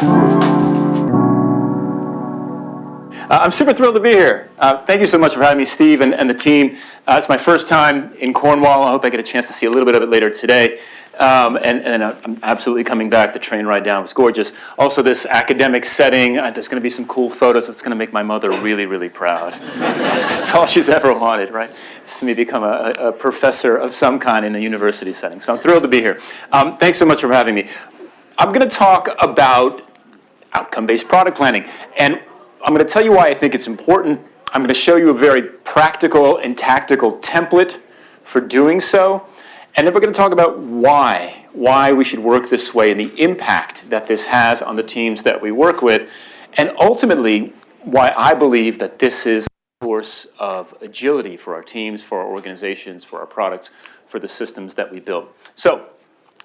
I'm super thrilled to be here. Thank you so much for having me, Steve and the team. It's my first time in Cornwall. I hope I get a chance to see a little bit of it later today. And I'm absolutely coming back. The train ride down was gorgeous. Also, this academic setting, there's going to be some cool photos that's going to make my mother really, really proud. It's all she's ever wanted, right? To me become a professor of some kind in a university setting. So I'm thrilled to be here. Thanks so much for having me. I'm going to talk about outcome-based product planning. And I'm going to tell you why I think it's important. I'm going to show you a very practical and tactical template for doing so. And then we're going to talk about why we should work this way and the impact that this has on the teams that we work with. And ultimately, why I believe that this is a source of agility for our teams, for our organizations, for our products, for the systems that we build. So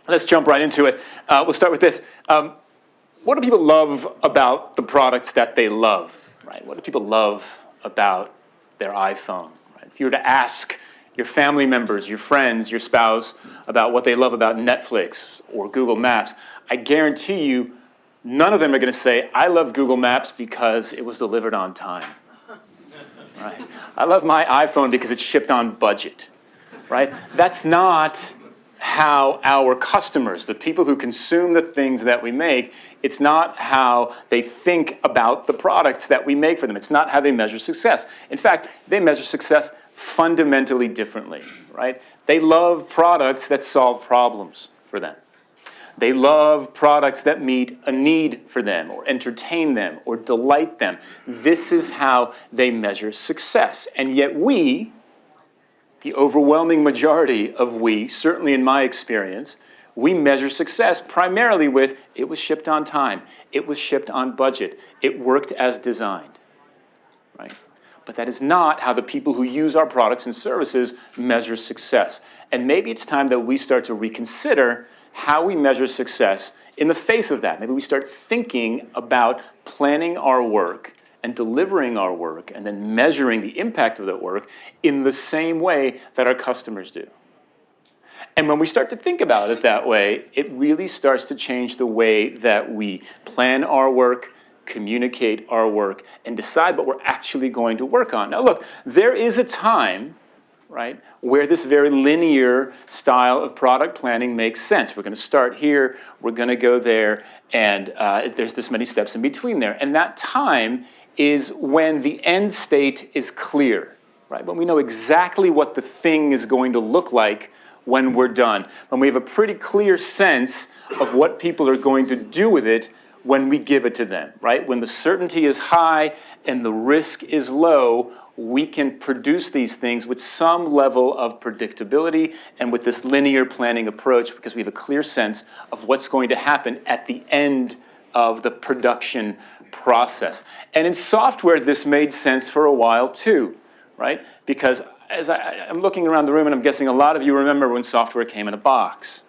let's jump right into it. We'll start with this. What do people love about the products that they love, right? What do people love about their iPhone, right? If you were to ask your family members, your friends, your spouse about what they love about Netflix or Google Maps, I guarantee you none of them are going to say, I love Google Maps because it was delivered on time, right? I love my iPhone because it's shipped on budget, right? That's not how our customers, the people who consume the things that we make, it's not how they think about the products that we make for them. It's not how they measure success. In fact, they measure success fundamentally differently, right? They love products that solve problems for them. They love products that meet a need for them or entertain them or delight them. This is how they measure success. And yet we, the overwhelming majority of we, certainly in my experience, we measure success primarily with it was shipped on time, it was shipped on budget, it worked as designed, right? But that is not how the people who use our products and services measure success. And maybe it's time that we start to reconsider how we measure success in the face of that. Maybe we start thinking about planning our work and delivering our work and then measuring the impact of that work in the same way that our customers do. And when we start to think about it that way, it really starts to change the way that we plan our work, communicate our work, and decide what we're actually going to work on. Now look, there is a time, right, where this very linear style of product planning makes sense. We're going to start here, we're going to go there, and there's this many steps in between there. And that time is when the end state is clear, right? When we know exactly what the thing is going to look like when we're done. When we have a pretty clear sense of what people are going to do with it when we give it to them, right? When the certainty is high and the risk is low, we can produce these things with some level of predictability and with this linear planning approach because we have a clear sense of what's going to happen at the end of the production process. And in software, this made sense for a while too, right? Because as I'm looking around the room and I'm guessing a lot of you remember when software came in a box,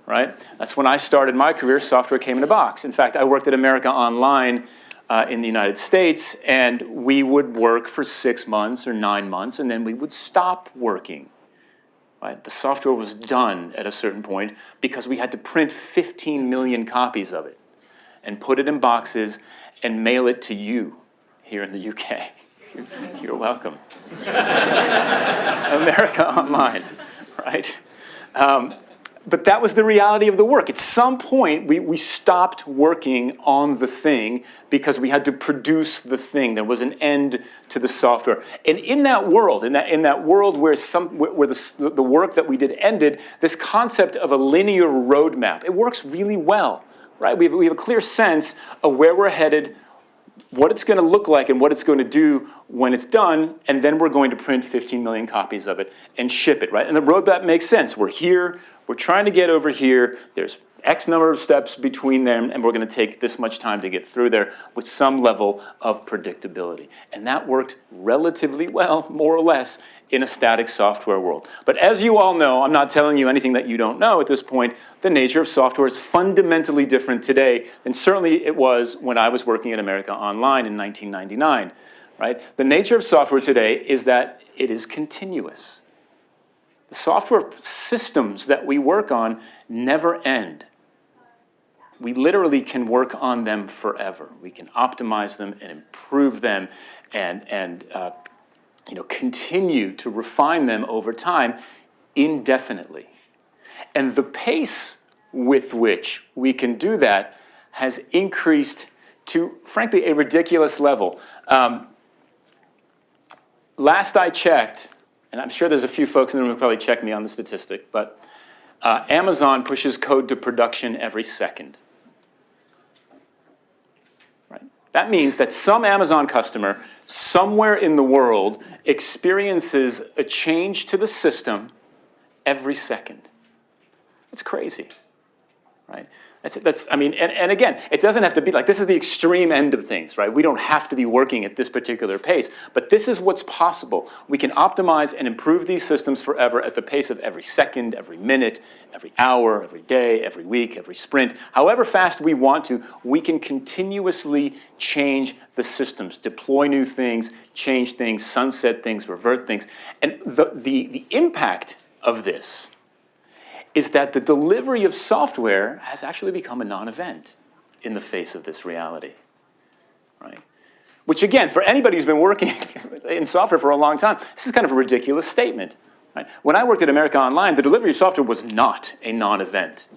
right? That's when I started my career, software came in a box. In fact, I worked at America Online in the United States, and we would work for 6 months or 9 months, and then we would stop working, right? The software was done at a certain point because we had to print 15 million copies of it and put it in boxes and mail it to you here in the UK. You're welcome. America Online, right? But that was the reality of the work. At some point, we stopped working on the thing because we had to produce the thing. There was an end to the software. And in that world, in that world where the work that we did ended, this concept of a linear roadmap, it works really well, right? We have a clear sense of where we're headed, what it's going to look like and what it's going to do when it's done, and then we're going to print 15 million copies of it and ship it, right? And the roadmap makes sense. We're here, we're trying to get over here, there's X number of steps between them, and we're going to take this much time to get through there with some level of predictability. And that worked relatively well, more or less, in a static software world. But as you all know, I'm not telling you anything that you don't know at this point, the nature of software is fundamentally different today than certainly it was when I was working at America Online in 1999, right? The nature of software today is that it is continuous. The software systems that we work on never end. we literally can work on them forever. We can optimize them and improve them and continue to refine them over time indefinitely. And the pace with which we can do that has increased to, frankly, a ridiculous level. Last I checked, and I'm sure there's a few folks in the room who probably check me on the statistic, but Amazon pushes code to production every second. Right? That means that some Amazon customer somewhere in the world experiences a change to the system every second. It's crazy, right? And again, it doesn't have to be like, this is the extreme end of things, right? We don't have to be working at this particular pace, but this is what's possible. We can optimize and improve these systems forever at the pace of every second, every minute, every hour, every day, every week, every sprint. However fast we want to, we can continuously change the systems, deploy new things, change things, sunset things, revert things. And the impact of this is that the delivery of software has actually become a non-event in the face of this reality, right? Which again, for anybody who's been working in software for a long time, this is kind of a ridiculous statement, right? When I worked at America Online, the delivery of software was not a non-event,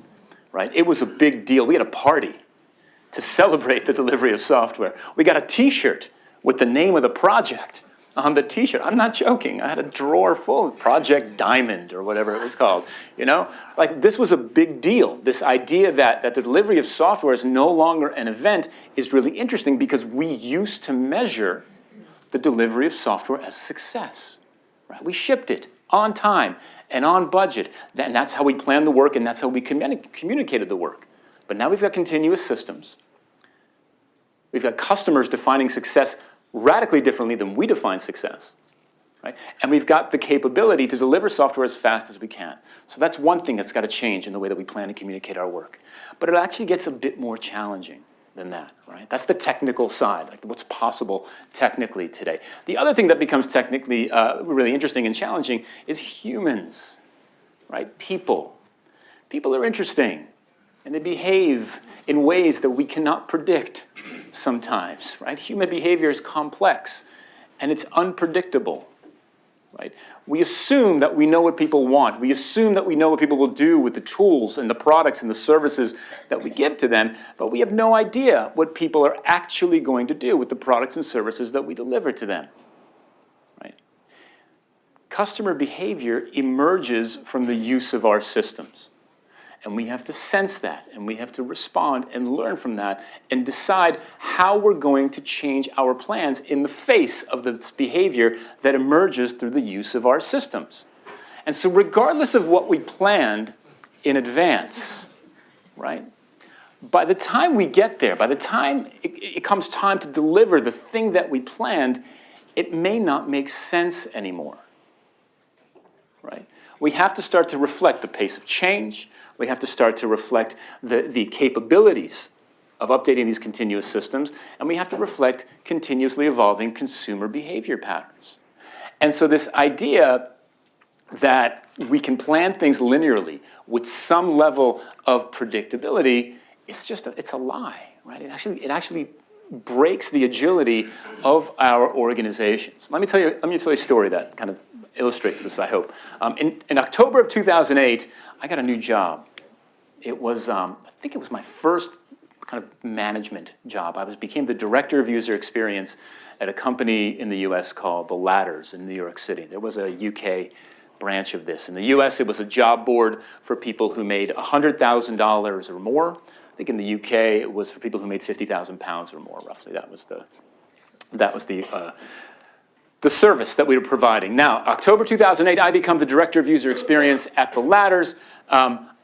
right? It was a big deal. We had a party to celebrate the delivery of software. We got a t-shirt with the name of the project on the t-shirt. I'm not joking. I had a drawer full of Project Diamond or whatever it was called. Like this was a big deal. This idea that the delivery of software is no longer an event is really interesting because we used to measure the delivery of software as success. Right? We shipped it on time and on budget. And that's how we planned the work and that's how we communicated the work. But now we've got continuous systems. We've got customers defining success radically differently than we define success, right? And we've got the capability to deliver software as fast as we can. So that's one thing that's got to change in the way that we plan and communicate our work. But it actually gets a bit more challenging than that, right? That's the technical side, like what's possible technically today. The other thing that becomes technically really interesting and challenging is humans, right? People. People are interesting, and they behave in ways that we cannot predict sometimes, right? Human behavior is complex and it's unpredictable, right? We assume that we know what people want. We assume that we know what people will do with the tools and the products and the services that we give to them, but we have no idea what people are actually going to do with the products and services that we deliver to them, right? Customer behavior emerges from the use of our systems. And we have to sense that, and we have to respond and learn from that and decide how we're going to change our plans in the face of this behavior that emerges through the use of our systems. And so regardless of what we planned in advance, right, by the time we get there, by the time it comes time to deliver the thing that we planned, it may not make sense anymore, right? We have to start to reflect the pace of change. We have to start to reflect the capabilities of updating these continuous systems, and we have to reflect continuously evolving consumer behavior patterns. And so this idea that we can plan things linearly with some level of predictability, it's a lie, right? It actually breaks the agility of our organizations. Let me tell you a story that kind of illustrates this, I hope. In October of 2008, I got a new job. It was, I think it was my first kind of management job. Became the director of user experience at a company in the US called The Ladders in New York City. There was a UK branch of this. In the US, it was a job board for people who made $100,000 or more. I think in the UK, it was for people who made 50,000 pounds or more, roughly. That was the service that we were providing. Now, October 2008, I become the director of user experience at The Ladders.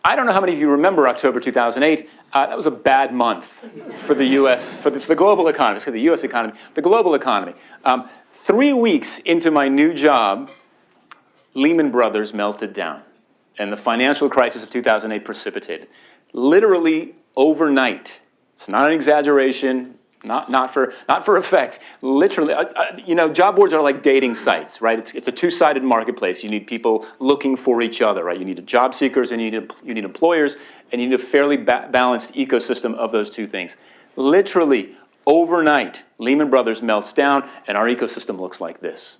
I don't know how many of you remember October 2008. That was a bad month for the US, for the global economy, for the US economy, the global economy. 3 weeks into my new job, Lehman Brothers melted down, and the financial crisis of 2008 precipitated. Literally overnight. It's not an exaggeration. not for effect. Literally, job boards are like dating sites, right? It's a two-sided marketplace. You need people looking for each other, right? You need job seekers and you need employers, and you need a fairly balanced ecosystem of those two things. Literally, overnight, Lehman Brothers melts down, and our ecosystem looks like this.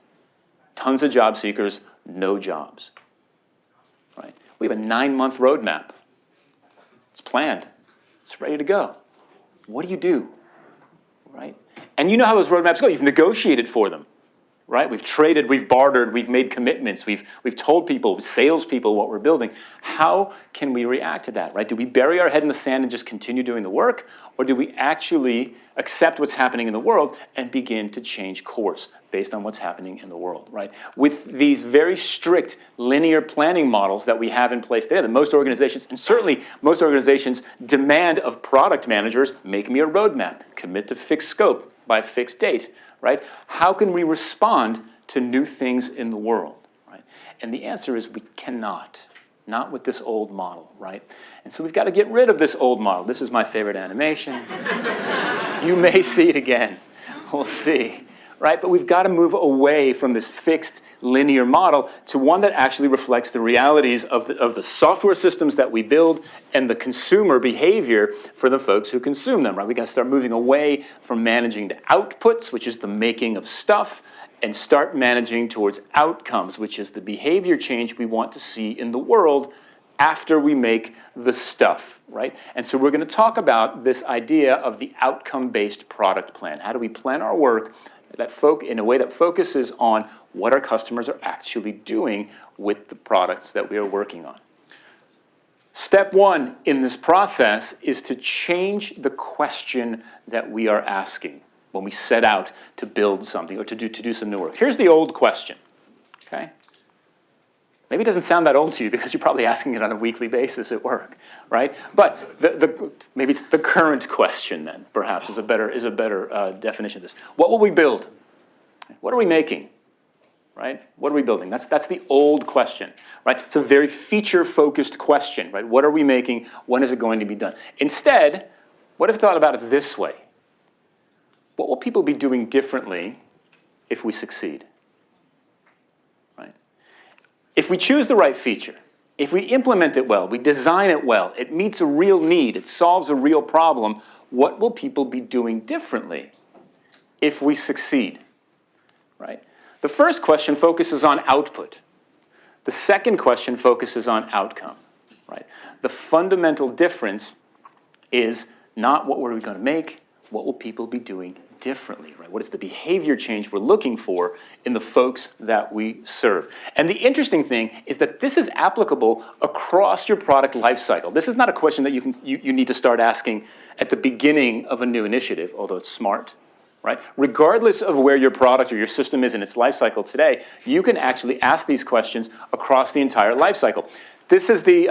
Tons of job seekers, no jobs, right? We have a 9-month roadmap. It's planned. It's ready to go. What do you do? Right? And you know how those roadmaps go. You've negotiated for them, right? We've traded, we've bartered, we've made commitments, we've told people, salespeople, what we're building. How can we react to that, right? Do we bury our head in the sand and just continue doing the work, or do we actually accept what's happening in the world and begin to change course based on what's happening in the world, right? With these very strict linear planning models that we have in place today, that most organizations, and certainly most organizations, demand of product managers, make me a roadmap, commit to fixed scope by a fixed date, right? How can we respond to new things in the world, right? And the answer is we cannot, not with this old model, right? And so we've got to get rid of this old model. This is my favorite animation. You may see it again. We'll see. Right? But we've got to move away from this fixed linear model to one that actually reflects the realities of the software systems that we build and the consumer behavior for the folks who consume them. Right? We've got to start moving away from managing to outputs, which is the making of stuff, and start managing towards outcomes, which is the behavior change we want to see in the world after we make the stuff, right? And so we're going to talk about this idea of the outcome-based product plan. How do we plan our work in a way that focuses on what our customers are actually doing with the products that we are working on? Step one in this process is to change the question that we are asking when we set out to build something or to do some new work. Here's the old question, okay? Maybe it doesn't sound that old to you because you're probably asking it on a weekly basis at work, right? But maybe it's the current question then, perhaps, is a better definition of this. What will we build? What are we making? Right? What are we building? That's the old question, right? It's a very feature-focused question, right? What are we making? When is it going to be done? Instead, what if we thought about it this way? What will people be doing differently if we succeed? If we choose the right feature, if we implement it well, we design it well, it meets a real need, it solves a real problem, what will people be doing differently if we succeed, right? The first question focuses on output. The second question focuses on outcome, right? The fundamental difference is not what were we going to make, what will people be doing differently, right? What is the behavior change we're looking for in the folks that we serve? And the interesting thing is that this is applicable across your product lifecycle. This is not a question that you need to start asking at the beginning of a new initiative, although it's smart, right? Regardless of where your product or your system is in its lifecycle today, you can actually ask these questions across the entire lifecycle. This is the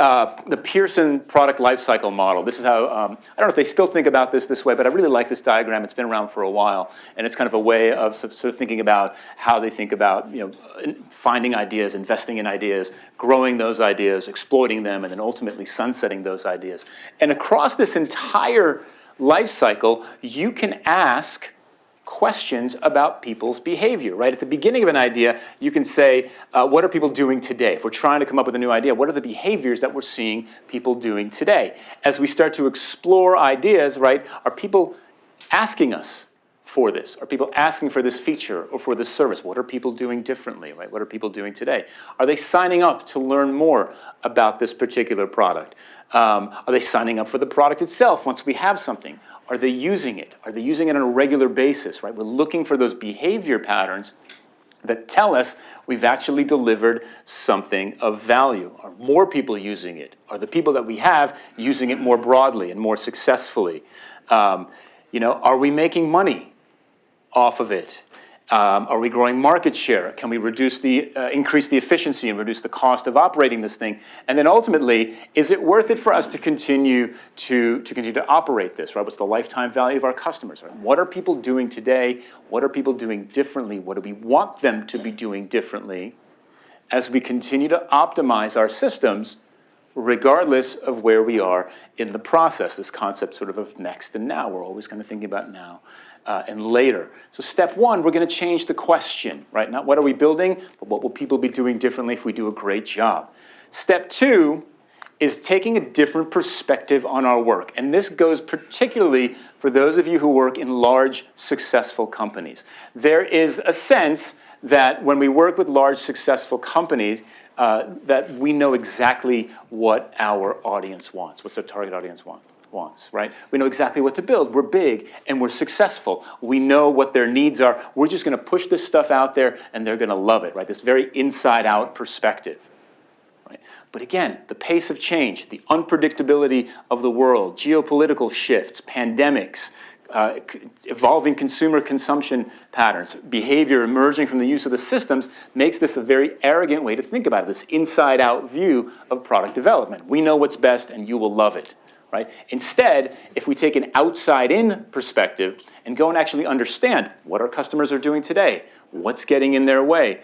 Pearson product lifecycle model. This is how, I don't know if they still think about this way, but I really like this diagram. It's been around for a while, and it's kind of a way of sort of thinking about how they think about, finding ideas, investing in ideas, growing those ideas, exploiting them, and then ultimately sunsetting those ideas. And across this entire lifecycle, you can ask questions about people's behavior, right? At the beginning of an idea, you can say, what are people doing today? If we're trying to come up with a new idea, what are the behaviors that we're seeing people doing today? As we start to explore ideas, right, are people asking us for this? Are people asking for this feature or for this service? What are people doing differently, right? What are people doing today? Are they signing up to learn more about this particular product? Are they signing up for the product itself once we have something? Are they using it? Are they using it on a regular basis, right? We're looking for those behavior patterns that tell us we've actually delivered something of value. Are more people using it? Are the people that we have using it more broadly and more successfully? Are we making money off of it? Are we growing market share? Can we increase the efficiency and reduce the cost of operating this thing? And then ultimately, is it worth it for us to continue to operate this? Right? What's the lifetime value of our customers? Right? What are people doing today? What are people doing differently? What do we want them to be doing differently as we continue to optimize our systems regardless of where we are in the process. This concept sort of next and now. We're always kind of thinking about now and later. So step one, we're going to change the question, right? Not what are we building, but what will people be doing differently if we do a great job. Step two is taking a different perspective on our work. And this goes particularly for those of you who work in large, successful companies. There is a sense that when we work with large, successful companies, that we know exactly what our audience wants, what's our target audience wants, right? We know exactly what to build. We're big and we're successful. We know what their needs are. We're just going to push this stuff out there and they're going to love it, right? This very inside-out perspective. But again, the pace of change, the unpredictability of the world, geopolitical shifts, pandemics, evolving consumer consumption patterns, behavior emerging from the use of the systems makes this a very arrogant way to think about it, this inside-out view of product development. We know what's best and you will love it, right? Instead, if we take an outside-in perspective and go and actually understand what our customers are doing today, what's getting in their way,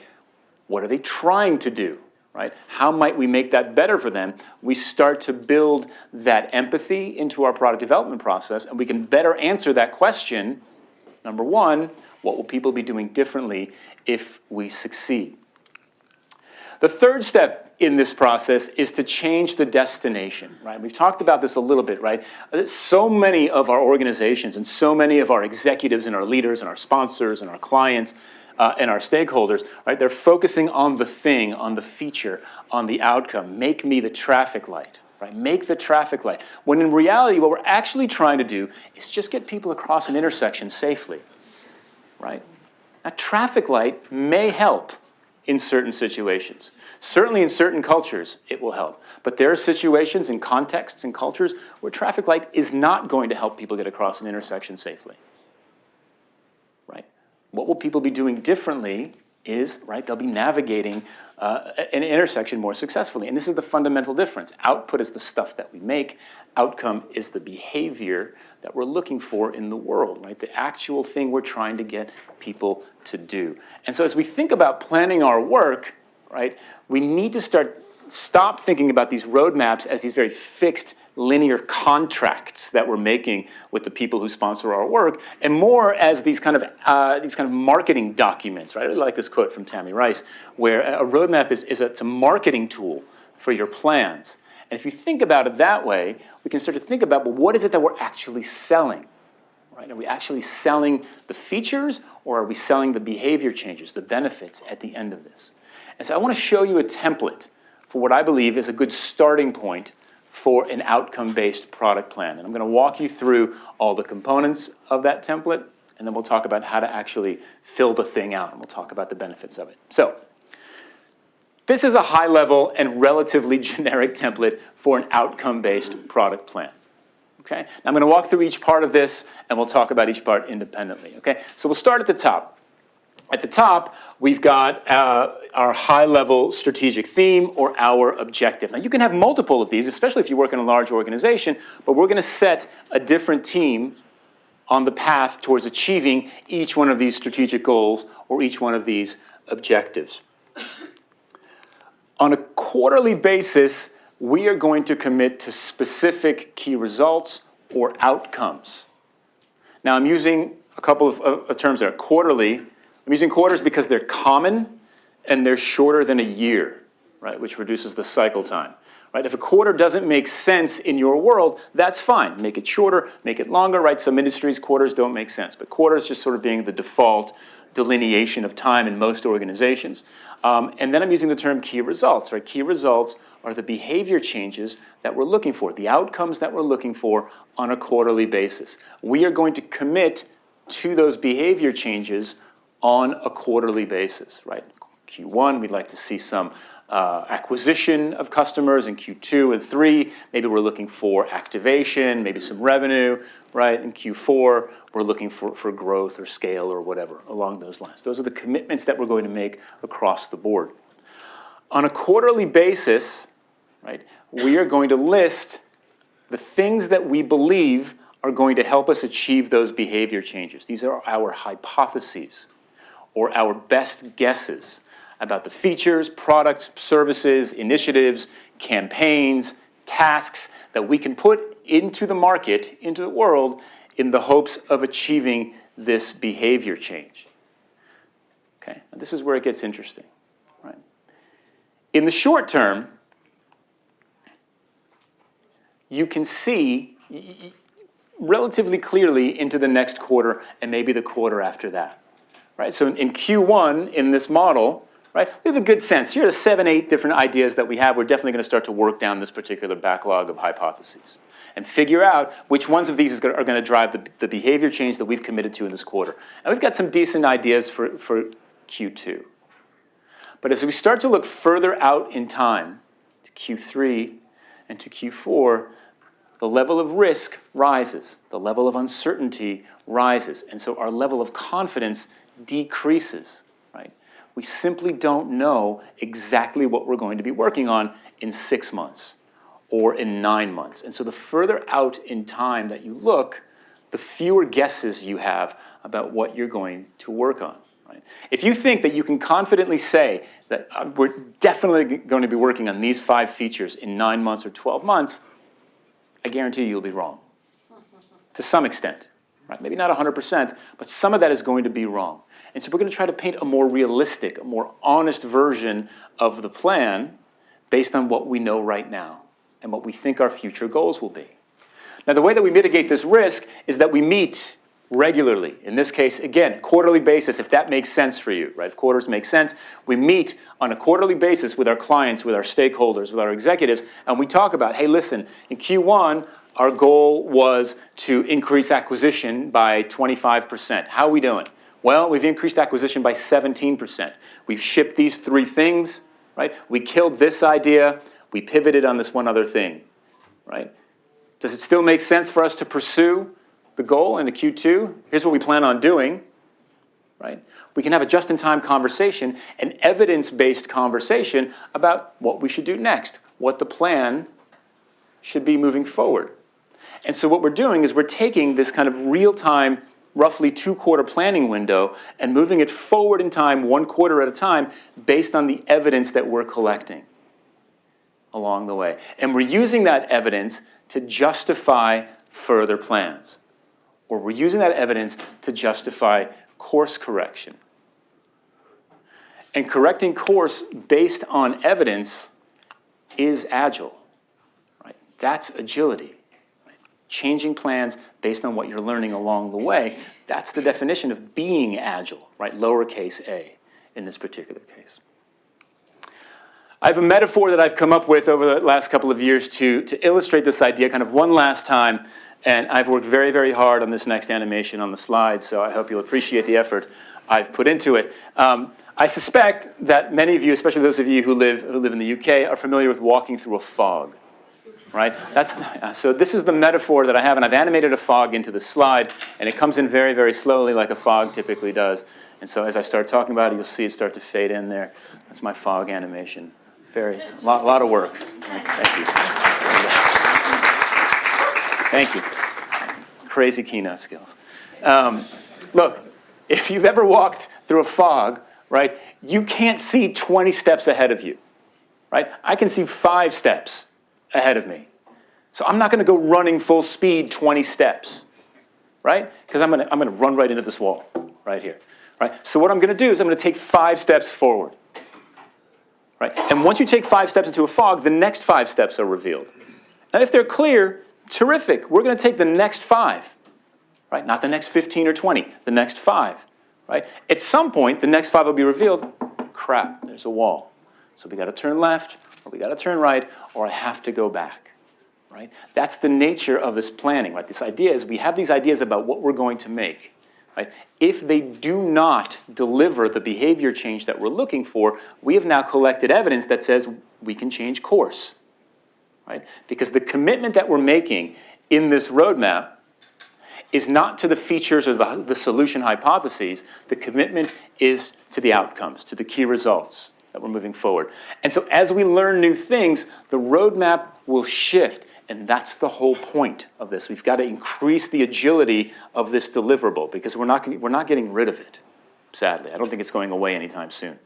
what are they trying to do? Right? How might we make that better for them? We start to build that empathy into our product development process, and we can better answer that question. Number one, what will people be doing differently if we succeed? The third step in this process is to change the destination, right? We've talked about this a little bit, right? So many of our organizations and so many of our executives and our leaders and our sponsors and our clients and our stakeholders, right? They're focusing on the thing, on the feature, on the outcome. Make me the traffic light, right? Make the traffic light. When in reality, what we're actually trying to do is just get people across an intersection safely, right? A traffic light may help in certain situations. Certainly in certain cultures, it will help. But there are situations and contexts and cultures where traffic light is not going to help people get across an intersection safely. What will people be doing differently is, right, they'll be navigating an intersection more successfully. And this is the fundamental difference. Output is the stuff that we make. Outcome is the behavior that we're looking for in the world, right? The actual thing we're trying to get people to do. And so as we think about planning our work, right, we need to stop thinking about these roadmaps as these very fixed linear contracts that we're making with the people who sponsor our work, and more as these kind of marketing documents, right? I really like this quote from Tammy Rice, where a roadmap it's a marketing tool for your plans. And if you think about it that way, we can start to think about, well, what is it that we're actually selling? Right? Are we actually selling the features, or are we selling the behavior changes, the benefits at the end of this? And so I want to show you a template for what I believe is a good starting point for an outcome-based product plan. And I'm going to walk you through all the components of that template, and then we'll talk about how to actually fill the thing out, and we'll talk about the benefits of it. So this is a high-level and relatively generic template for an outcome-based product plan. Okay? Now I'm going to walk through each part of this, and we'll talk about each part independently. Okay? So we'll start at the top. At the top, we've got our high-level strategic theme or our objective. Now, you can have multiple of these, especially if you work in a large organization, but we're going to set a different team on the path towards achieving each one of these strategic goals or each one of these objectives. On a quarterly basis, we are going to commit to specific key results or outcomes. Now, I'm using a couple of terms there. Quarterly. I'm using quarters because they're common and they're shorter than a year, right, which reduces the cycle time. Right? If a quarter doesn't make sense in your world, that's fine. Make it shorter, make it longer, right? Some industries, quarters don't make sense, but quarters just sort of being the default delineation of time in most organizations. And then I'm using the term key results, right? Key results are the behavior changes that we're looking for, the outcomes that we're looking for on a quarterly basis. We are going to commit to those behavior changes on a quarterly basis, right? Q1, we'd like to see some acquisition of customers. In Q2 and 3, maybe we're looking for activation, maybe some revenue, right? In Q4, we're looking for growth or scale or whatever along those lines. Those are the commitments that we're going to make across the board. On a quarterly basis, right, we are going to list the things that we believe are going to help us achieve those behavior changes. These are our hypotheses or our best guesses about the features, products, services, initiatives, campaigns, tasks that we can put into the market, into the world, in the hopes of achieving this behavior change. Okay, now this is where it gets interesting, right? In the short term, you can see relatively clearly into the next quarter and maybe the quarter after that, right? So in Q1, in this model, right, we have a good sense. Here are the 7, 8 different ideas that we have. We're definitely going to start to work down this particular backlog of hypotheses and figure out which ones of these are going to drive the behavior change that we've committed to in this quarter. And we've got some decent ideas for Q2. But as we start to look further out in time, to Q3 and to Q4, the level of risk rises, the level of uncertainty rises, and so our level of confidence decreases, right? We simply don't know exactly what we're going to be working on in 6 months or in 9 months. And so the further out in time that you look, the fewer guesses you have about what you're going to work on. Right? If you think that you can confidently say that we're definitely going to be working on these 5 features in 9 months or 12 months, I guarantee you'll be wrong to some extent. Right? Maybe not 100%, but some of that is going to be wrong. And so we're going to try to paint a more realistic, a more honest version of the plan based on what we know right now and what we think our future goals will be. Now, the way that we mitigate this risk is that we meet regularly. In this case, again, quarterly basis, if that makes sense for you, right? If quarters make sense, we meet on a quarterly basis with our clients, with our stakeholders, with our executives, and we talk about, hey, listen, in Q1, our goal was to increase acquisition by 25%. How are we doing? Well, we've increased acquisition by 17%. We've shipped these 3 things, right? We killed this idea. We pivoted on this one other thing, right? Does it still make sense for us to pursue the goal into Q2? Here's what we plan on doing, right? We can have a just-in-time conversation, an evidence-based conversation about what we should do next, what the plan should be moving forward. And so what we're doing is we're taking this kind of real-time, roughly 2-quarter planning window and moving it forward in time, 1 quarter at a time, based on the evidence that we're collecting along the way. And we're using that evidence to justify further plans. Or we're using that evidence to justify course correction. And correcting course based on evidence is agile. Right? That's agility. Right? Changing plans based on what you're learning along the way, that's the definition of being agile, right? Lowercase a in this particular case. I have a metaphor that I've come up with over the last couple of years to illustrate this idea kind of one last time. And I've worked very, very hard on this next animation on the slide, so I hope you'll appreciate the effort I've put into it. I suspect that many of you, especially those of you who live in the UK, are familiar with walking through a fog, right? So this is the metaphor that I have, and I've animated a fog into the slide, and it comes in very, very slowly like a fog typically does. And so as I start talking about it, you'll see it start to fade in there. That's my fog animation. It's a lot of work. Thank you. Thank you. Crazy Keynote skills. Look, if you've ever walked through a fog, right, you can't see 20 steps ahead of you, right? I can see 5 steps ahead of me. So I'm not going to go running full speed 20 steps, right? Because I'm going to run right into this wall right here, right? So what I'm going to do is I'm going to take 5 steps forward, right? And once you take 5 steps into a fog, the next 5 steps are revealed. And if they're clear, terrific. We're going to take the next 5, right? Not the next 15 or 20, the next 5, right? At some point, the next 5 will be revealed. Crap, there's a wall. So we got to turn left, or we got to turn right, or I have to go back, right? That's the nature of this planning, right? This idea is we have these ideas about what we're going to make, right? If they do not deliver the behavior change that we're looking for, we have now collected evidence that says we can change course. Right? Because the commitment that we're making in this roadmap is not to the features or the solution hypotheses. The commitment is to the outcomes, to the key results that we're moving forward. And so as we learn new things, the roadmap will shift. And that's the whole point of this. We've got to increase the agility of this deliverable because we're not getting rid of it, sadly. I don't think it's going away anytime soon.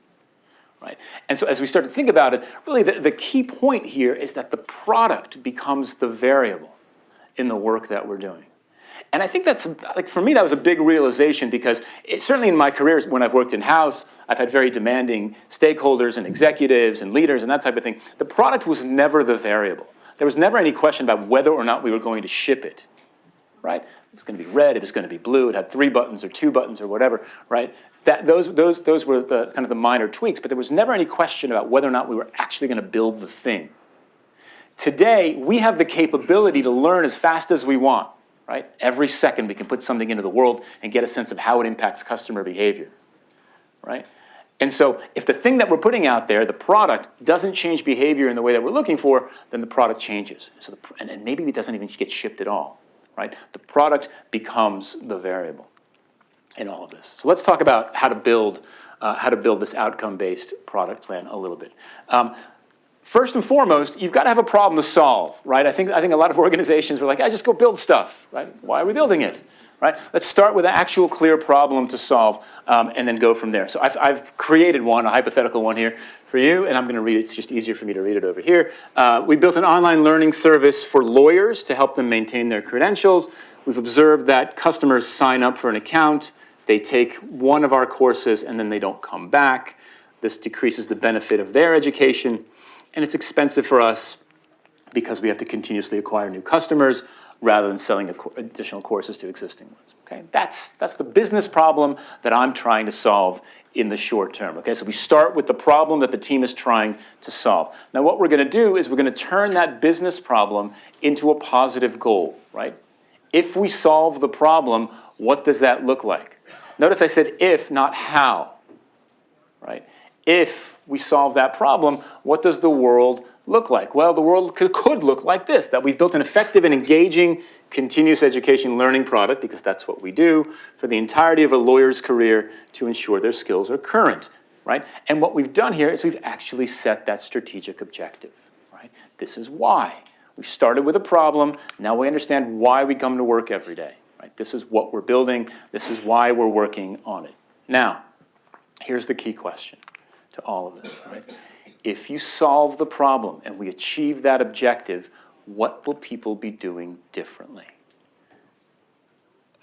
right? And so as we start to think about it, really the key point here is that the product becomes the variable in the work that we're doing. And I think that's, like, for me, that was a big realization, because certainly in my career, when I've worked in-house, I've had very demanding stakeholders and executives and leaders and that type of thing. The product was never the variable. There was never any question about whether or not we were going to ship it, right? It was going to be red, it was going to be blue, it had 3 buttons or 2 buttons or whatever, right? Those were the kind of the minor tweaks, but there was never any question about whether or not we were actually going to build the thing. Today, we have the capability to learn as fast as we want. Right? Every second we can put something into the world and get a sense of how it impacts customer behavior, right? And so if the thing that we're putting out there, the product, doesn't change behavior in the way that we're looking for, then the product changes. So and maybe it doesn't even get shipped at all, right? The product becomes the variable in all of this. So let's talk about how to build this outcome-based product plan a little bit. First and foremost, you've got to have a problem to solve, right? I think a lot of organizations were like, I just go build stuff, right? Why are we building it, right? Let's start with an actual clear problem to solve, and then go from there. So I've created one, a hypothetical one here for you, and I'm going to read it. It's just easier for me to read it over here. We built an online learning service for lawyers to help them maintain their credentials. We've observed that customers sign up for an account, they take one of our courses, and then they don't come back. This decreases the benefit of their education. And it's expensive for us because we have to continuously acquire new customers rather than selling additional courses to existing ones. Okay, that's the business problem that I'm trying to solve in the short term. Okay, so we start with the problem that the team is trying to solve. Now, what we're going to do is we're going to turn that business problem into a positive goal. Right? If we solve the problem, what does that look like? Notice I said if, not how. Right? If we solve that problem, what does the world look like? Well, the world could look like this, that we've built an effective and engaging continuous education learning product, because that's what we do, for the entirety of a lawyer's career to ensure their skills are current, right? And what we've done here is we've actually set that strategic objective, right? This is why. We started with a problem, now we understand why we come to work every day, right? This is what we're building, this is why we're working on it. Now, here's the key question to all of this, right? If you solve the problem and we achieve that objective, what will people be doing differently?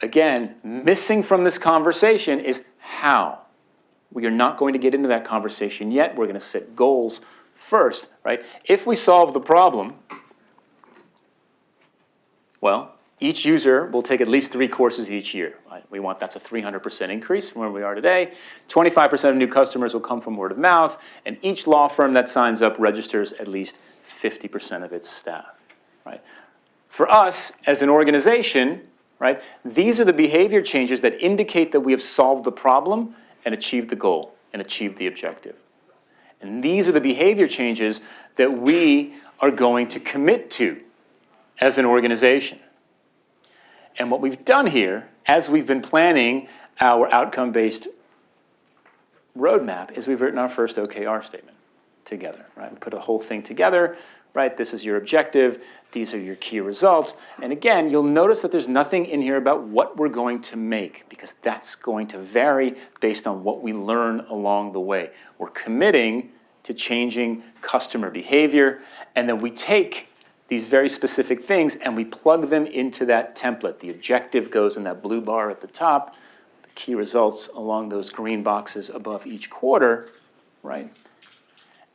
Again, missing from this conversation is how. We are not going to get into that conversation yet. We're going to set goals first, right? If we solve the problem, well, each user will take at least 3 courses each year. Right? That's a 300% increase from where we are today. 25% of new customers will come from word of mouth, and each law firm that signs up registers at least 50% of its staff. Right? For us, as an organization, right, these are the behavior changes that indicate that we have solved the problem and achieved the goal and achieved the objective. And these are the behavior changes that we are going to commit to as an organization. And what we've done here, as we've been planning our outcome-based roadmap, is we've written our first OKR statement together, right? We put a whole thing together, right? This is your objective, these are your key results. And again, you'll notice that there's nothing in here about what we're going to make, because that's going to vary based on what we learn along the way. We're committing to changing customer behavior, and then we take these very specific things and we plug them into that template. The objective goes in that blue bar at the top, the key results along those green boxes above each quarter, right?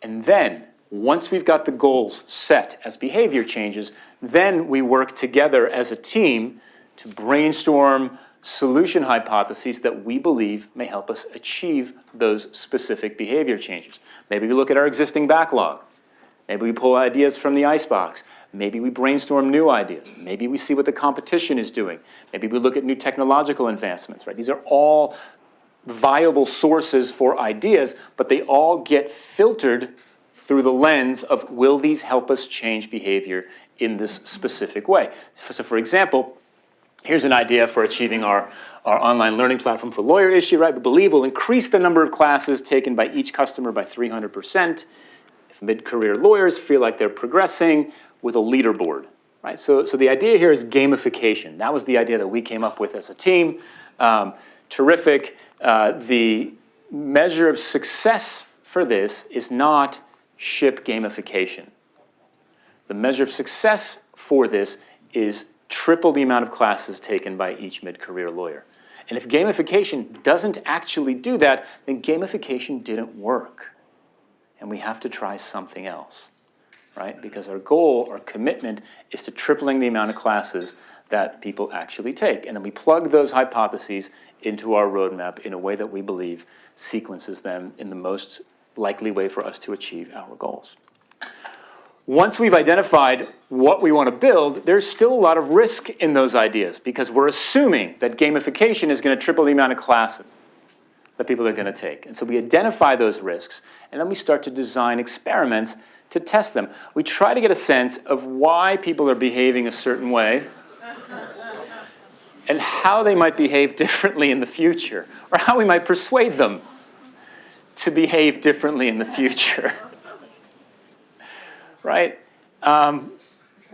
And then, once we've got the goals set as behavior changes, then we work together as a team to brainstorm solution hypotheses that we believe may help us achieve those specific behavior changes. Maybe we look at our existing backlog. Maybe we pull ideas from the icebox. Maybe we brainstorm new ideas. Maybe we see what the competition is doing. Maybe we look at new technological advancements, right? These are all viable sources for ideas, but they all get filtered through the lens of, will these help us change behavior in this specific way? So for example, here's an idea for achieving our online learning platform for lawyer issue, right? We believe we'll increase the number of classes taken by each customer by 300%. If mid-career lawyers feel like they're progressing with a leaderboard, right? So the idea here is gamification. That was the idea that we came up with as a team. Terrific. The measure of success for this is not ship gamification. The measure of success for this is triple the amount of classes taken by each mid-career lawyer. And if gamification doesn't actually do that, then gamification didn't work. And we have to try something else, right? Because our goal, our commitment, is to tripling the amount of classes that people actually take. And then we plug those hypotheses into our roadmap in a way that we believe sequences them in the most likely way for us to achieve our goals. Once we've identified what we want to build, there's still a lot of risk in those ideas because we're assuming that gamification is going to triple the amount of classes that people are going to take. And so we identify those risks, and then we start to design experiments to test them. We try to get a sense of why people are behaving a certain way and how they might behave differently in the future, or how we might persuade them to behave differently in the future. Right?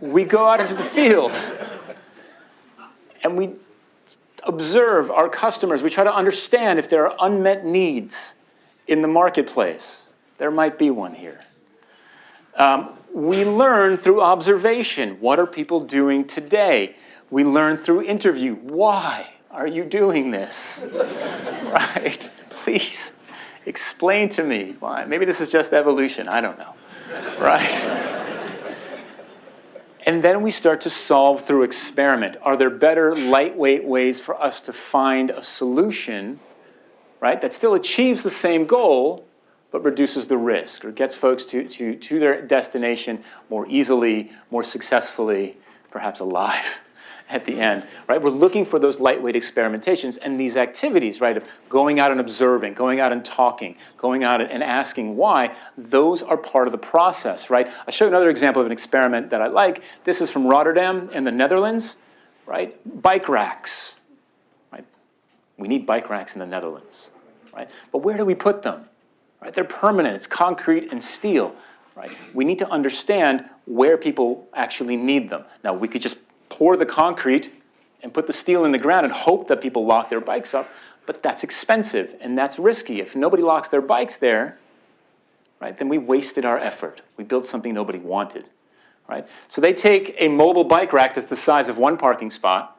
We go out into the field and we observe our customers. We try to understand if there are unmet needs in the marketplace. There might be one here. We learn through observation. What are people doing today? We learn through interview. Why are you doing this? Right? Please explain to me why. Maybe this is just evolution. I don't know. Right? And then we start to solve through experiment. Are there better, lightweight ways for us to find a solution, right, that still achieves the same goal, but reduces the risk, or gets folks to their destination more easily, more successfully, perhaps alive at the end, right? We're looking for those lightweight experimentations and these activities, right, of going out and observing, going out and talking, going out and asking why. Those are part of the process, right? I'll show you another example of an experiment that I like. This is from Rotterdam in the Netherlands, right? Bike racks, right? We need bike racks in the Netherlands, right? But where do we put them? Right? They're permanent. It's concrete and steel, right? We need to understand where people actually need them. Now, we could just pour the concrete and put the steel in the ground and hope that people lock their bikes up, but that's expensive and that's risky. If nobody locks their bikes there, right, then we wasted our effort. We built something nobody wanted, right? So they take a mobile bike rack that's the size of one parking spot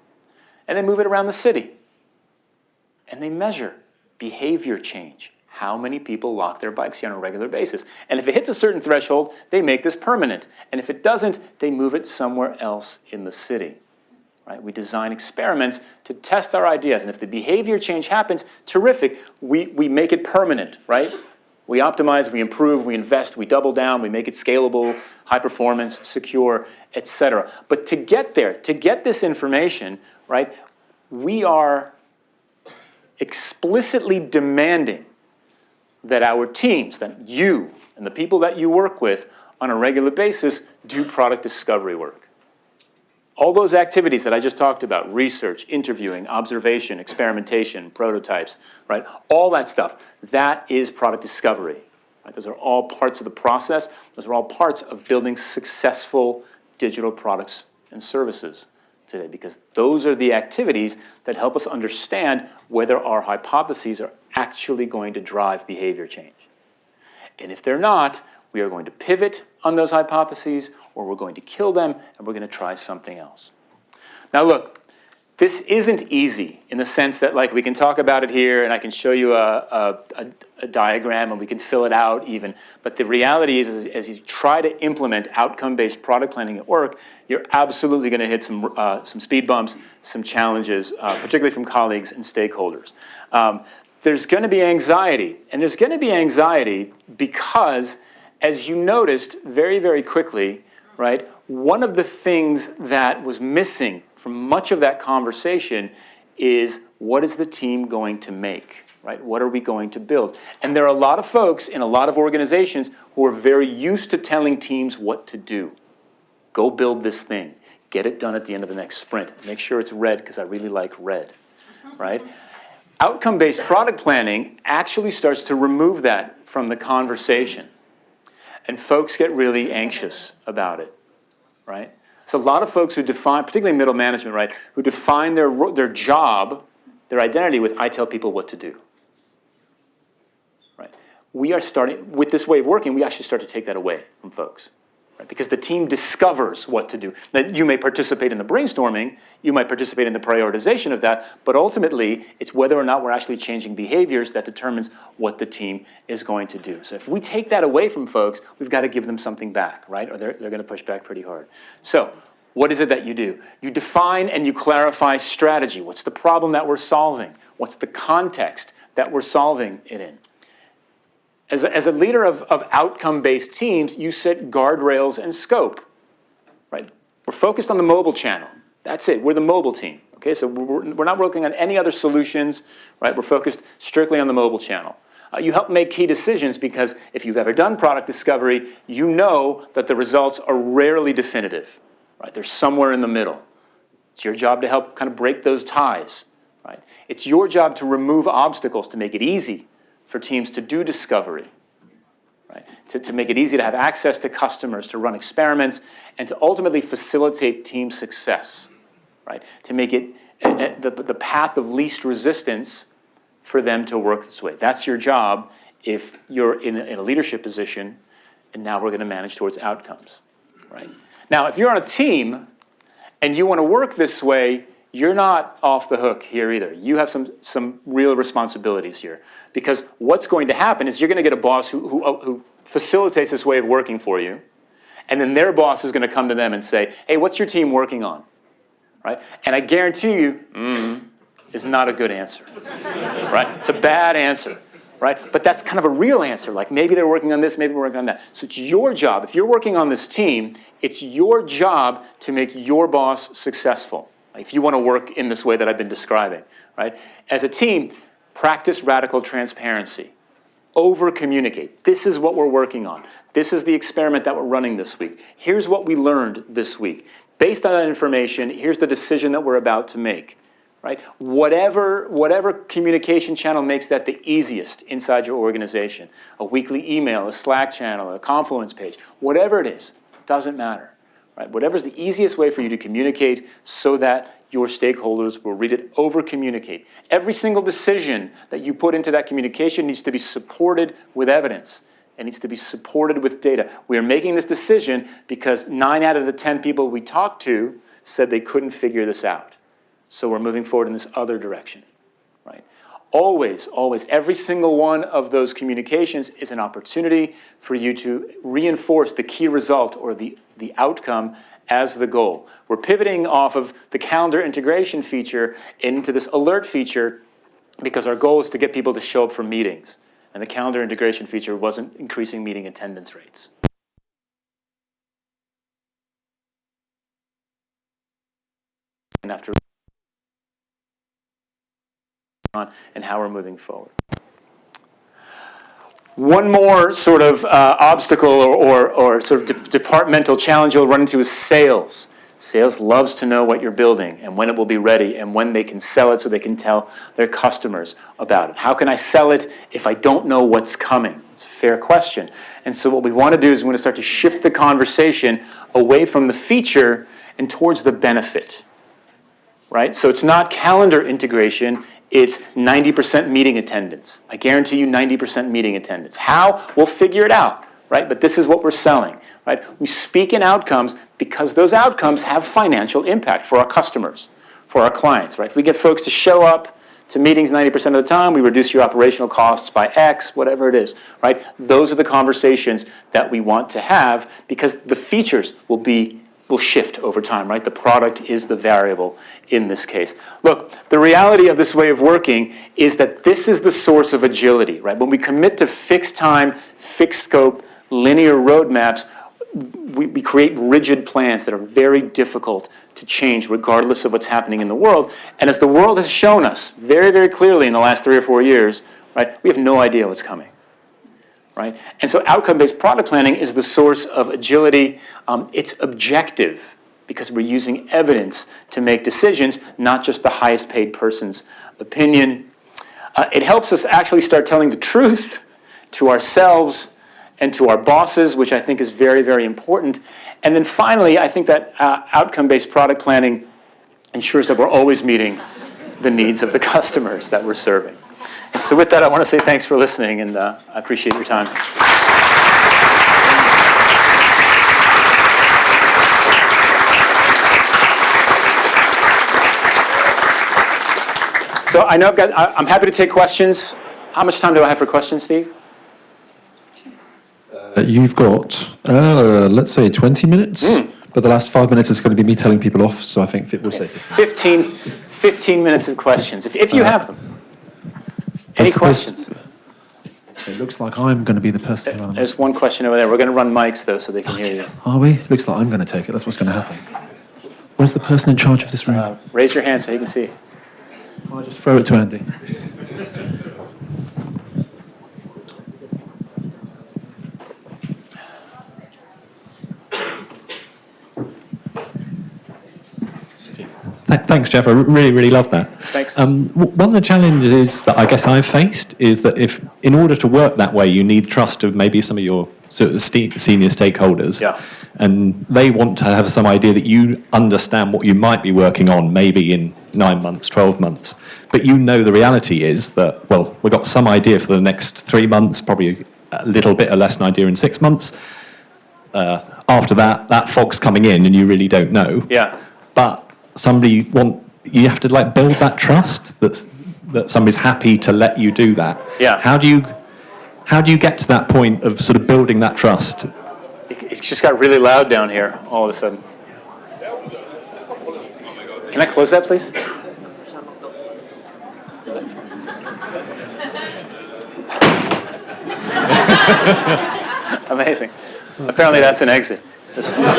and they move it around the city. And they measure behavior change. How many people lock their bikes here on a regular basis? And if it hits a certain threshold, they make this permanent. And if it doesn't, they move it somewhere else in the city. Right? We design experiments to test our ideas. And if the behavior change happens, terrific. We make it permanent, right? We optimize, we improve, we invest, we double down, we make it scalable, high performance, secure, etc. But to get there, to get this information, right, we are explicitly demanding that our teams, that you and the people that you work with on a regular basis do product discovery work. All those activities that I just talked about, research, interviewing, observation, experimentation, prototypes, right? All that stuff, that is product discovery. Right? Those are all parts of the process. Those are all parts of building successful digital products and services today, because those are the activities that help us understand whether our hypotheses are actually going to drive behavior change. And if they're not, we are going to pivot on those hypotheses, or we're going to kill them, and we're going to try something else. Now look, this isn't easy in the sense that, like, we can talk about it here, and I can show you a diagram, and we can fill it out even. But the reality is, as you try to implement outcome-based product planning at work, you're absolutely going to hit some speed bumps, some challenges, particularly from colleagues and stakeholders. There's going to be anxiety, and there's going to be anxiety because, as you noticed very, very quickly, right, one of the things that was missing from much of that conversation is, what is the team going to make, right? What are we going to build? And there are a lot of folks in a lot of organizations who are very used to telling teams what to do. Go build this thing. Get it done at the end of the next sprint. Make sure it's red, because I really like red, right? Outcome-based product planning actually starts to remove that from the conversation. And folks get really anxious about it, right? So a lot of folks who define, particularly middle management, right, who define their job, their identity with, I tell people what to do, right? we are starting, with this way of working, we actually start to take that away from folks. Right? Because the team discovers what to do. Now, you may participate in the brainstorming, you might participate in the prioritization of that, but ultimately, it's whether or not we're actually changing behaviors that determines what the team is going to do. So if we take that away from folks, we've got to give them something back, right? Or they're going to push back pretty hard. So what is it that you do? You define and you clarify strategy. What's the problem that we're solving? What's the context that we're solving it in? As a leader of outcome-based teams, you set guardrails and scope, right? We're focused on the mobile channel. That's it. We're the mobile team, okay? So we're not working on any other solutions, right? We're focused strictly on the mobile channel. You help make key decisions because if you've ever done product discovery, you know that the results are rarely definitive, right? They're somewhere in the middle. It's your job to help kind of break those ties, right? It's your job to remove obstacles, to make it easy for teams to do discovery, right? To make it easy to have access to customers, to run experiments, and to ultimately facilitate team success, right? To make it the path of least resistance for them to work this way. That's your job if you're in a leadership position, and now we're going to manage towards outcomes, right? Now, if you're on a team and you want to work this way, you're not off the hook here either. You have some real responsibilities here. Because what's going to happen is you're going to get a boss who facilitates this way of working for you, and then their boss is going to come to them and say, hey, what's your team working on? Right? And I guarantee you, is not a good answer. Right? It's a bad answer. Right? But that's kind of a real answer. Like maybe they're working on this, maybe we're working on that. So it's your job. If you're working on this team, it's your job to make your boss successful. If you want to work in this way that I've been describing, right? As a team, practice radical transparency. Over-communicate. This is what we're working on. This is the experiment that we're running this week. Here's what we learned this week. Based on that information, here's the decision that we're about to make, right? Whatever communication channel makes that the easiest inside your organization, a weekly email, a Slack channel, a Confluence page, whatever it is, doesn't matter. Right? Whatever's the easiest way for you to communicate so that your stakeholders will read it, over-communicate. Every single decision that you put into that communication needs to be supported with evidence. It needs to be supported with data. We are making this decision because 9 out of the 10 people we talked to said they couldn't figure this out. So we're moving forward in this other direction. Right? Always, always, every single one of those communications is an opportunity for you to reinforce the key result or the outcome as the goal. We're pivoting off of the calendar integration feature into this alert feature because our goal is to get people to show up for meetings. And the calendar integration feature wasn't increasing meeting attendance rates. And after and how we're moving forward. One more sort of obstacle or sort of departmental challenge you'll run into is sales. Sales loves to know what you're building and when it will be ready and when they can sell it so they can tell their customers about it. How can I sell it if I don't know what's coming? It's a fair question. And so what we want to do is we want to start to shift the conversation away from the feature and towards the benefit. Right? So it's not calendar integration, it's 90% meeting attendance. I guarantee you 90% meeting attendance. How? We'll figure it out, right? But this is what we're selling, right? We speak in outcomes because those outcomes have financial impact for our customers, for our clients, right? If we get folks to show up to meetings 90% of the time, we reduce your operational costs by X, whatever it is, right? Those are the conversations that we want to have because the features will shift over time, right? The product is the variable in this case. Look, the reality of this way of working is that this is the source of agility, right? When we commit to fixed time, fixed scope, linear roadmaps, we create rigid plans that are very difficult to change regardless of what's happening in the world. And as the world has shown us very, very clearly in the last 3 or 4 years, right, we have no idea what's coming. Right? And so outcome-based product planning is the source of agility. It's objective because we're using evidence to make decisions, not just the highest paid person's opinion. It helps us actually start telling the truth to ourselves and to our bosses, which I think is very, very important. And then finally, I think that outcome-based product planning ensures that we're always meeting the needs of the customers that we're serving. And so with that, I want to say thanks for listening, and I appreciate your time. So I know I'm happy to take questions. How much time do I have for questions, Steve? You've got, let's say 20 minutes, but the last 5 minutes is going to be me telling people off, so I think we'll say 15 minutes of questions, if you have them. Any questions? It looks like I'm going to be the person who... There's one question over there. We're going to run mics, though, so they can hear you. Are we? Looks like I'm going to take it. That's what's going to happen. Where's the person in charge of this room? Raise your hand so you can see. I'll just throw it to Andy. Thanks, Jeff. I really love that. Thanks. One of the challenges that I guess I've faced is that if, in order to work that way, you need trust of maybe some of your sort of senior stakeholders. Yeah. And they want to have some idea that you understand what you might be working on, maybe in 9 months, 12 months. But you know the reality is that, well, we've got some idea for the next 3 months, probably a little bit less an idea in 6 months. After that fog's coming in and you really don't know. Yeah. But you have to like build that trust that somebody's happy to let you do that. Yeah. How do you get to that point of sort of building that trust? It just got really loud down here all of a sudden. Can I close that, please? Amazing. Apparently that's an exit. This one's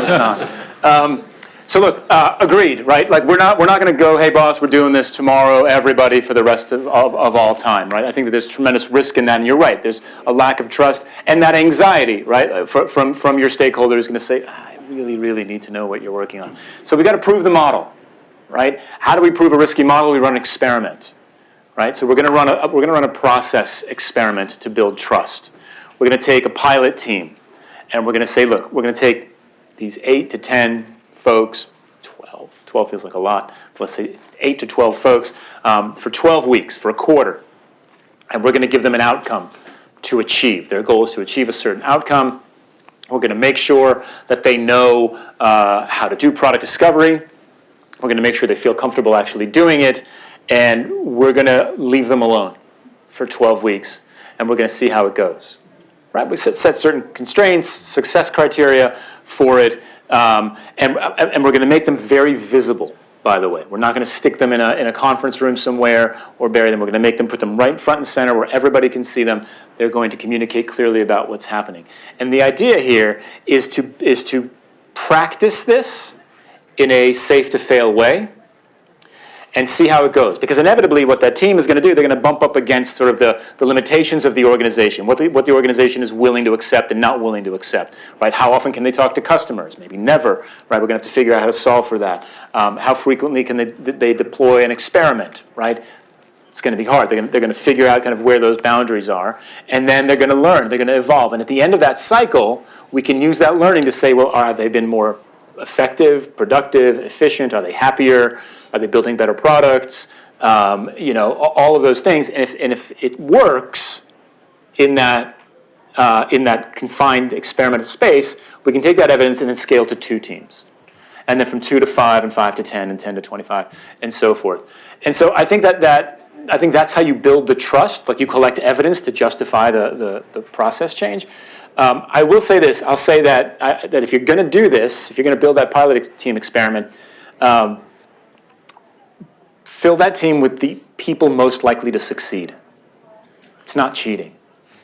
not. So look, agreed, right? Like we're not going to go, hey boss, we're doing this tomorrow, everybody, for the rest of all time, right? I think that there's tremendous risk in that, and you're right. There's a lack of trust and that anxiety, right, from your stakeholders going to say, I really need to know what you're working on. So we got to prove the model, right? How do we prove a risky model? We run an experiment, right? So we're going to run a process experiment to build trust. We're going to take a pilot team, and we're going to say, look, we're going to take these 8 to 10 folks, 12 feels like a lot, but let's say 8 to 12 folks for 12 weeks, for a quarter. And we're going to give them an outcome to achieve. Their goal is to achieve a certain outcome. We're going to make sure that they know how to do product discovery. We're going to make sure they feel comfortable actually doing it. And we're going to leave them alone for 12 weeks. And we're going to see how it goes. Right? We set certain constraints, success criteria for it. And we're going to make them very visible, by the way. We're not going to stick them in a conference room somewhere or bury them. We're going to put them right front and center where everybody can see them. They're going to communicate clearly about what's happening. And the idea here is to practice this in a safe-to-fail way and see how it goes. Because inevitably what that team is going to do, they're going to bump up against sort of the limitations of the organization, what the organization is willing to accept and not willing to accept, right? How often can they talk to customers? Maybe never, right? We're going to have to figure out how to solve for that. How frequently can they deploy an experiment, right? It's going to be hard. They're going to figure out kind of where those boundaries are, and then they're going to learn. They're going to evolve. And at the end of that cycle, we can use that learning to say, well, have they been more effective, productive, efficient? Are they happier? Are they building better products? All of those things. And if it works in that confined experimental space, we can take that evidence and then scale to 2 teams. And then from 2 to 5 and 5 to 10 and 10 to 25 and so forth. And so I think that's how you build the trust, like you collect evidence to justify the process change. I will say this, I'll say that if you're going to do this, if you're going to build that pilot team experiment, fill that team with the people most likely to succeed. It's not cheating.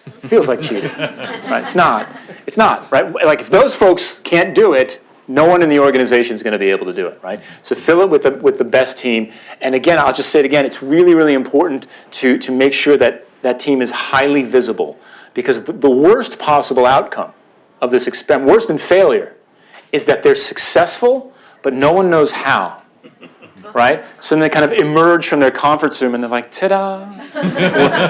It feels like cheating, right? It's not, right? Like if those folks can't do it, no one in the organization is going to be able to do it, right? So fill it with the best team. And again, I'll just say it again, it's really important to make sure that that team is highly visible, because the worst possible outcome of this experiment, worse than failure, is that they're successful, but no one knows how. right? So then they kind of emerge from their conference room and they're like, ta-da,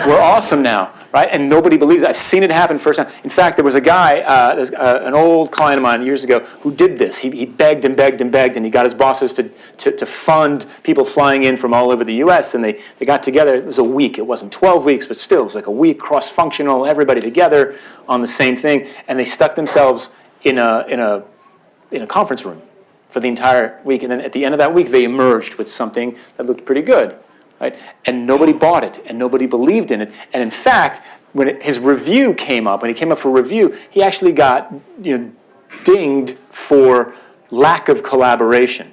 we're awesome now, right? And nobody believes it. I've seen it happen firsthand. In fact, there was a guy, an old client of mine years ago, who did this. He begged and begged and begged, and he got his bosses to fund people flying in from all over the US, and they got together. It was a week. It wasn't 12 weeks, but still, it was like a week, cross-functional, everybody together on the same thing, and they stuck themselves in a conference room for the entire week, and then at the end of that week, they emerged with something that looked pretty good, right? And nobody bought it, and nobody believed in it. And in fact, when his review came up, when he came up for review, he actually got dinged for lack of collaboration,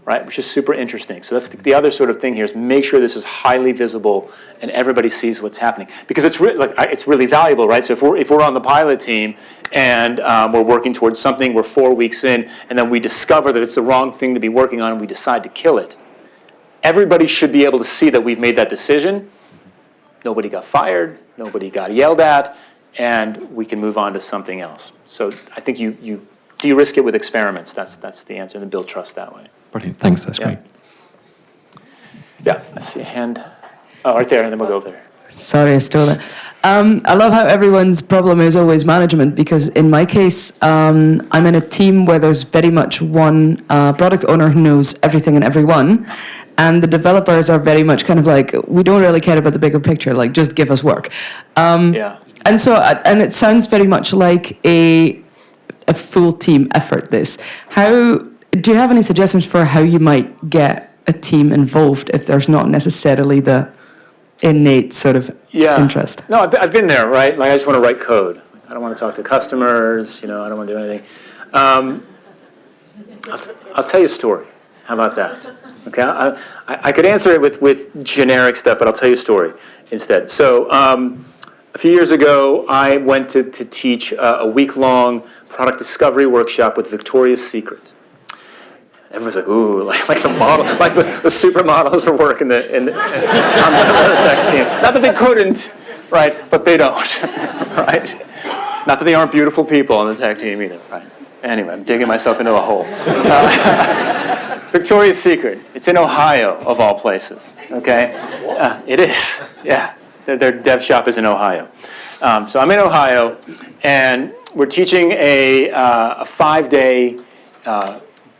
right? Which is super interesting. So that's the other sort of thing here is make sure this is highly visible and everybody sees what's happening, because it's really valuable, right? So if we're on the pilot team and we're working towards something, we're 4 weeks in, and then we discover that it's the wrong thing to be working on, and we decide to kill it. Everybody should be able to see that we've made that decision. Nobody got fired, nobody got yelled at, and we can move on to something else. So I think you de-risk it with experiments. That's the answer, and then build trust that way. Brilliant, thanks, that's great. Yeah, I see a hand. Oh, right there, and then we'll go over there. Sorry, I stole it. I love how everyone's problem is always management, because in my case, I'm in a team where there's very much one product owner who knows everything and everyone, and the developers are very much kind of like, we don't really care about the bigger picture, like just give us work. Yeah. And so, and it sounds very much like a full team effort, this. Do you have any suggestions for how you might get a team involved if there's not necessarily the innate sort of interest? No, I've been there, right? Like I just want to write code. I don't want to talk to customers. I don't want to do anything. I'll tell you a story. How about that? Okay, I could answer it with generic stuff, but I'll tell you a story instead. So a few years ago, I went to teach a week-long product discovery workshop with Victoria's Secret. Everyone's like, ooh, like the model, like the supermodels are working on the tech team. Not that they couldn't, right? But they don't, right? Not that they aren't beautiful people on the tech team either, right? Anyway, I'm digging myself into a hole. Victoria's Secret. It's in Ohio, of all places. Okay, it is. Yeah, their dev shop is in Ohio. So I'm in Ohio, and we're teaching a 5-day.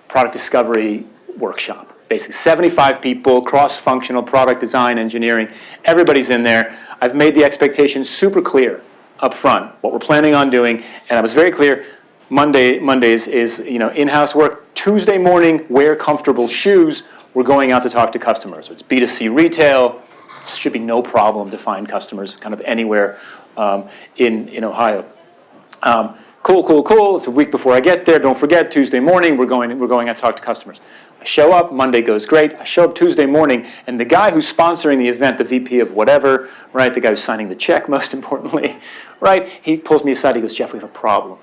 Product discovery workshop. Basically, 75 people, cross-functional product design, engineering. Everybody's in there. I've made the expectations super clear up front, what we're planning on doing, and I was very clear. Mondays is in-house work. Tuesday morning, wear comfortable shoes. We're going out to talk to customers. So it's B2C retail. It should be no problem to find customers kind of anywhere in Ohio. Cool. It's a week before I get there. Don't forget, Tuesday morning, we're going out to talk to customers. I show up, Monday goes great. I show up Tuesday morning, and the guy who's sponsoring the event, the VP of whatever, right, the guy who's signing the check, most importantly, right, he pulls me aside. He goes, Jeff, we have a problem.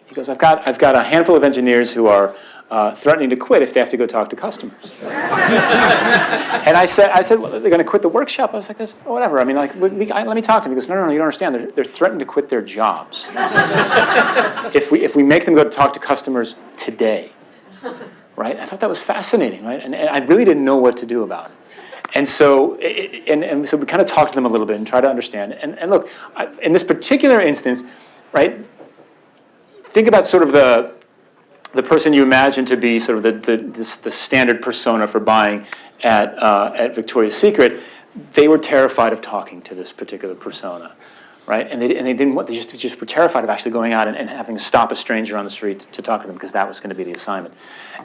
He goes, I've got a handful of engineers who are threatening to quit if they have to go talk to customers. And I said, well, they're going to quit the workshop. I was like, that's whatever. I mean, like, let me talk to them. He goes, no, you don't understand. They're threatening to quit their jobs if we make them go to talk to customers today, right? I thought that was fascinating, right? And I really didn't know what to do about it. And so, so we kind of talked to them a little bit and tried to understand. And look, in this particular instance, right? Think about sort of the person you imagine to be sort of the standard persona for buying at Victoria's Secret. They were terrified of talking to this particular persona, right? And they didn't want. They just were terrified of actually going out and having to stop a stranger on the street to talk to them, because that was going to be the assignment.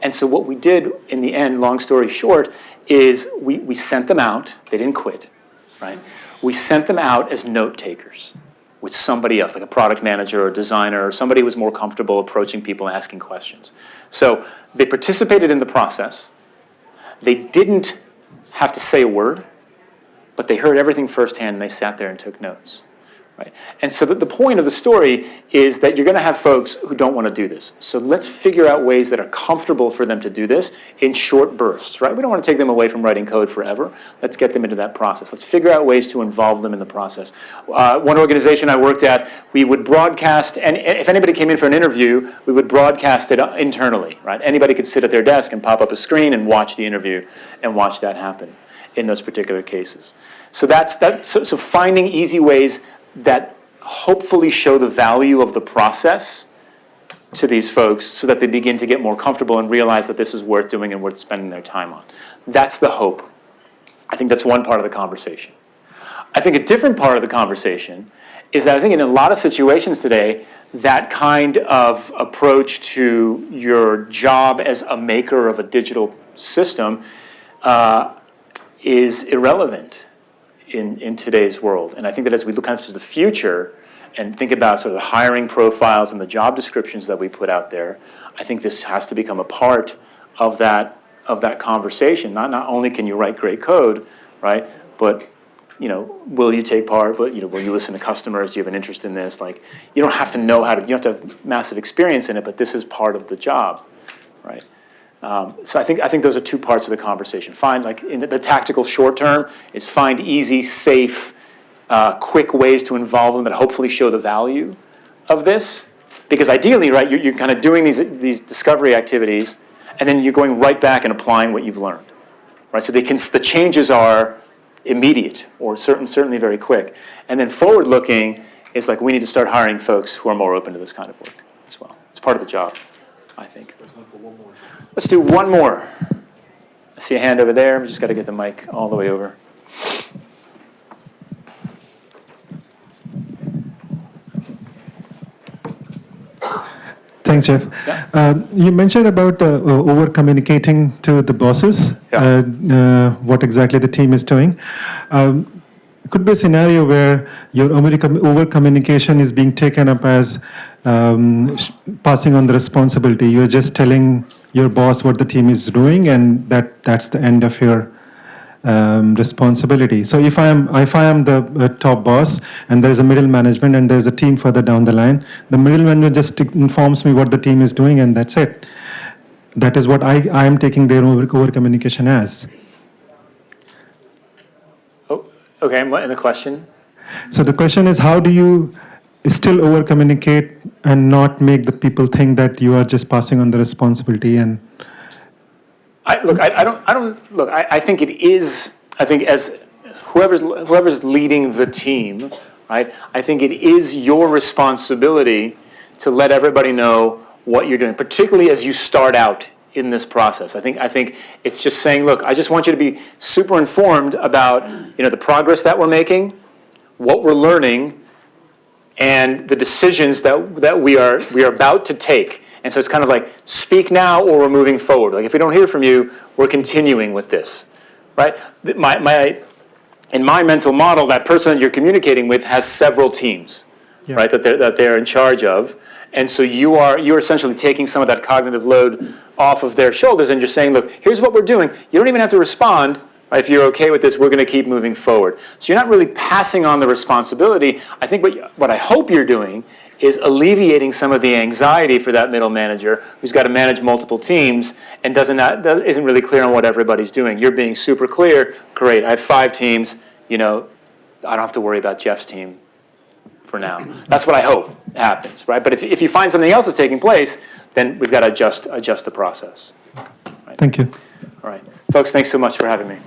And so what we did in the end, long story short, is we sent them out. They didn't quit, right? We sent them out as note takers with somebody else, like a product manager or a designer, or somebody who was more comfortable approaching people and asking questions. So they participated in the process. They didn't have to say a word, but they heard everything firsthand, and they sat there and took notes, Right? And so the point of the story is that you're going to have folks who don't want to do this. So let's figure out ways that are comfortable for them to do this in short bursts, right? We don't want to take them away from writing code forever. Let's get them into that process. Let's figure out ways to involve them in the process. One organization I worked at, we would broadcast, and if anybody came in for an interview, we would broadcast it internally, right? Anybody could sit at their desk and pop up a screen and watch the interview and watch that happen in those particular cases. So so finding easy ways that hopefully show the value of the process to these folks so that they begin to get more comfortable and realize that this is worth doing and worth spending their time on. That's the hope. I think that's one part of the conversation. I think a different part of the conversation is that I think in a lot of situations today, that kind of approach to your job as a maker of a digital system is irrelevant in today's world. And I think that as we look out to the future and think about sort of the hiring profiles and the job descriptions that we put out there, I think this has to become a part of that conversation. Not only can you write great code, right, but will you take part? But will you listen to customers? Do you have an interest in this? Like, you don't have to know how to. You don't have to have massive experience in it, but this is part of the job, right? So I think those are two parts of the conversation. Find, like, in the tactical short term, is find easy, safe, quick ways to involve them that hopefully show the value of this. Because ideally, right, you're kind of doing these discovery activities, and then you're going right back and applying what you've learned, right? So the changes are immediate or certainly very quick. And then forward-looking is like, we need to start hiring folks who are more open to this kind of work as well. It's part of the job, I think. Let's do one more. I see a hand over there. We just got to get the mic all the way over. Thanks, Jeff. Yeah. You mentioned about over-communicating to the bosses, what exactly the team is doing. Could be a scenario where your over-communication is being taken up as passing on the responsibility. You're just telling your boss what the team is doing, and that's the end of your responsibility. So if I am the top boss, and there is a middle management, and there is a team further down the line, the middle management just informs me what the team is doing, and that's it. That is what I am taking their over-communication as. Oh, okay. And the question? So the question is, how do you still over-communicate and not make the people think that you are just passing on the responsibility? And I think it is. I think as whoever's leading the team, right? I think it is your responsibility to let everybody know what you're doing, particularly as you start out in this process. I think it's just saying, look, I just want you to be super informed about the progress that we're making, what we're learning, and the decisions that we are about to take. And so it's kind of like, speak now or we're moving forward. Like, if we don't hear from you, we're continuing with this, right? In my mental model, that person that you're communicating with has several teams, right, that they're in charge of. And so you're essentially taking some of that cognitive load off of their shoulders, and you're saying, look, here's what we're doing. You don't even have to respond. Right? If you're okay with this, we're going to keep moving forward. So you're not really passing on the responsibility. I think what I hope you're doing is alleviating some of the anxiety for that middle manager who's got to manage multiple teams and isn't really clear on what everybody's doing. You're being super clear. Great, I have 5 teams. I don't have to worry about Jeff's team for now. That's what I hope happens, right? But if you find something else is taking place, then we've got to adjust the process. Right? Thank you. All right. Folks, thanks so much for having me.